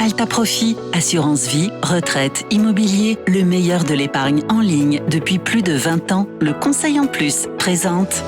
Alta Profit, assurance vie, retraite, immobilier, le meilleur de l'épargne en ligne depuis plus de 20 ans. Le Conseil en Plus présente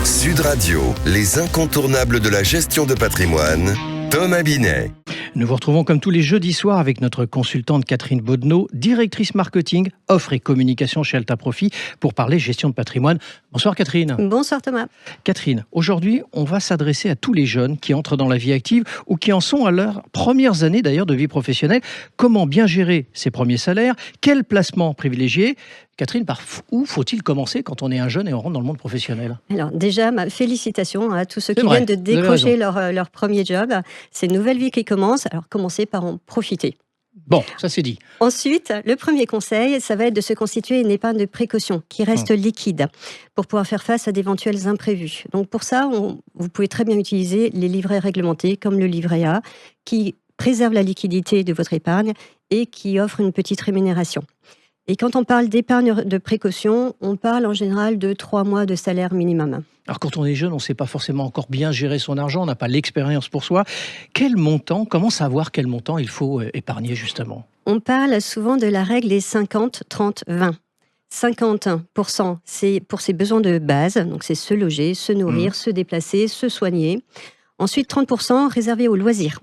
Sud Radio, les incontournables de la gestion de patrimoine, Thomas Binet. Nous vous retrouvons comme tous les jeudis soirs avec notre consultante Catherine Baudenot, directrice marketing, offre et communication chez Alta Profit pour parler gestion de patrimoine. Bonsoir Catherine. Bonsoir Thomas. Catherine, aujourd'hui on va s'adresser à tous les jeunes qui entrent dans la vie active ou qui en sont à leurs premières années d'ailleurs de vie professionnelle. Comment bien gérer ses premiers salaires? Quel placement privilégier? Catherine, par où faut-il commencer quand on est un jeune et on rentre dans le monde professionnel? Alors déjà, félicitations à tous ceux qui viennent de décrocher leur premier job. C'est une nouvelle vie qui commence, alors commencez par en profiter. Bon, ça c'est dit. Ensuite, le premier conseil, ça va être de se constituer une épargne de précaution qui reste liquide pour pouvoir faire face à d'éventuels imprévus. Donc pour ça, vous pouvez très bien utiliser les livrets réglementés comme le livret A qui préserve la liquidité de votre épargne et qui offre une petite rémunération. Et quand on parle d'épargne de précaution, on parle en général de 3 mois de salaire minimum. Alors quand on est jeune, on ne sait pas forcément encore bien gérer son argent, on n'a pas l'expérience pour soi. Quel montant, comment savoir quel montant il faut épargner justement? On parle souvent de la règle des 50-30-20. 50%, c'est pour ses besoins de base, donc c'est se loger, se nourrir, se déplacer, se soigner. Ensuite, 30% réservé aux loisirs.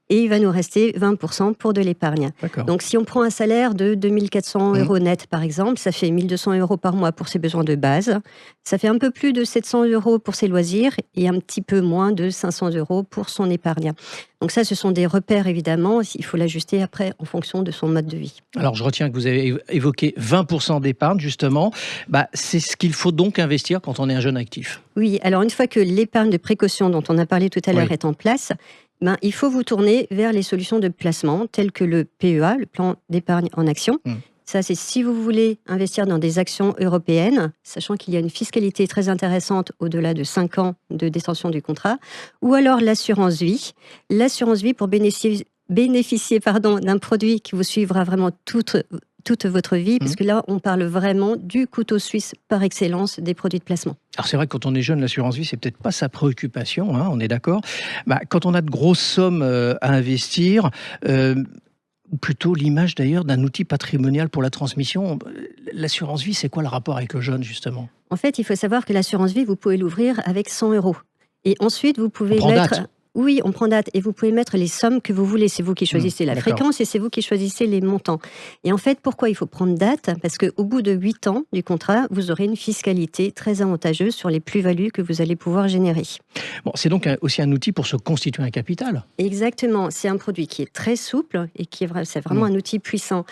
Et il va nous rester 20% pour de l'épargne. D'accord. Donc si on prend un salaire de 2400 € net par exemple, ça fait 1200 € par mois pour ses besoins de base. Ça fait un peu plus de 700 € pour ses loisirs et un petit peu moins de 500 € pour son épargne. Donc ça, ce sont des repères évidemment, il faut l'ajuster après en fonction de son mode de vie. Alors je retiens que vous avez évoqué 20% d'épargne justement. C'est ce qu'il faut donc investir quand on est un jeune actif. Oui, alors une fois que l'épargne de précaution dont on a parlé tout à l'heure est en place, il faut vous tourner vers les solutions de placement telles que le PEA, le plan d'épargne en action. Ça, c'est si vous voulez investir dans des actions européennes, sachant qu'il y a une fiscalité très intéressante au-delà de 5 ans de détention du contrat, ou alors l'assurance vie. L'assurance vie pour bénéficier d'un produit qui vous suivra vraiment toute votre vie, parce que là, on parle vraiment du couteau suisse par excellence des produits de placement. Alors c'est vrai que quand on est jeune, l'assurance vie, c'est peut-être pas sa préoccupation, on est d'accord. Quand on a de grosses sommes à investir, ou plutôt l'image d'ailleurs d'un outil patrimonial pour la transmission, l'assurance vie, c'est quoi le rapport avec le jeune justement? En fait, il faut savoir que l'assurance vie, vous pouvez l'ouvrir avec 100 €. Et ensuite, vous pouvez mettre... Oui, on prend date et vous pouvez mettre les sommes que vous voulez. C'est vous qui choisissez la fréquence et c'est vous qui choisissez les montants. Et en fait, pourquoi il faut prendre date? Parce qu'au bout de 8 ans du contrat, vous aurez une fiscalité très avantageuse sur les plus-values que vous allez pouvoir générer. Bon, c'est donc aussi un outil pour se constituer un capital. Exactement. C'est un produit qui est très souple et c'est vraiment un outil puissant.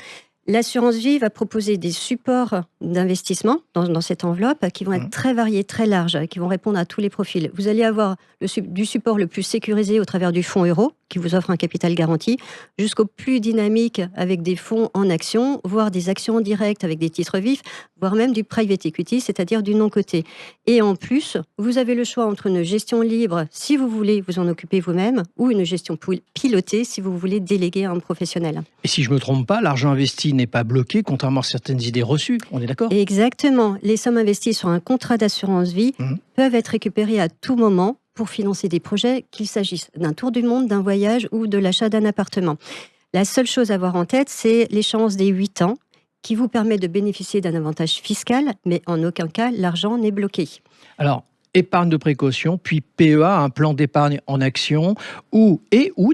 L'assurance vie va proposer des supports d'investissement dans cette enveloppe qui vont être très variés, très larges, qui vont répondre à tous les profils. Vous allez avoir du support le plus sécurisé au travers du fonds euro, qui vous offre un capital garanti, jusqu'au plus dynamique avec des fonds en actions, voire des actions directes avec des titres vifs, voire même du private equity, c'est-à-dire du non-coté. Et en plus, vous avez le choix entre une gestion libre, si vous voulez vous en occuper vous-même, ou une gestion pilotée, si vous voulez déléguer à un professionnel. Et si je ne me trompe pas, l'argent investi n'est pas bloqué, contrairement à certaines idées reçues, on est d'accord? Exactement. Les sommes investies sur un contrat d'assurance vie peuvent être récupérées à tout moment pour financer des projets, qu'il s'agisse d'un tour du monde, d'un voyage ou de l'achat d'un appartement. La seule chose à avoir en tête, c'est l'échéance des 8 ans qui vous permet de bénéficier d'un avantage fiscal, mais en aucun cas, l'argent n'est bloqué. Alors, épargne de précaution, puis PEA, un plan d'épargne en action, ou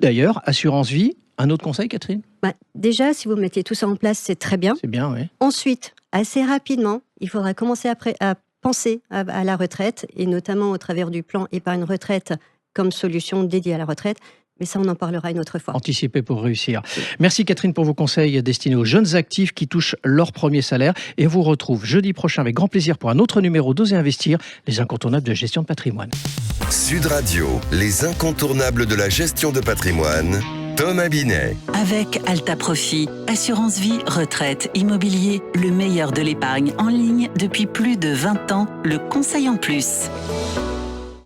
d'ailleurs, assurance vie. Un autre conseil, Catherine? Déjà, si vous mettez tout ça en place, c'est très bien. C'est bien, oui. Ensuite, assez rapidement, il faudra commencer à penser à la retraite, et notamment au travers du plan épargne retraite comme solution dédiée à la retraite. Mais ça, on en parlera une autre fois. Anticiper pour réussir. Merci Catherine pour vos conseils destinés aux jeunes actifs qui touchent leur premier salaire. Et on vous retrouve jeudi prochain avec grand plaisir pour un autre numéro d'Oser Investir, les incontournables de gestion de patrimoine. Sud Radio, les incontournables de la gestion de patrimoine, Thomas Binet. avec Alta Profit, assurance vie, retraite, immobilier, le meilleur de l'épargne en ligne depuis plus de 20 ans. Le Conseil en Plus.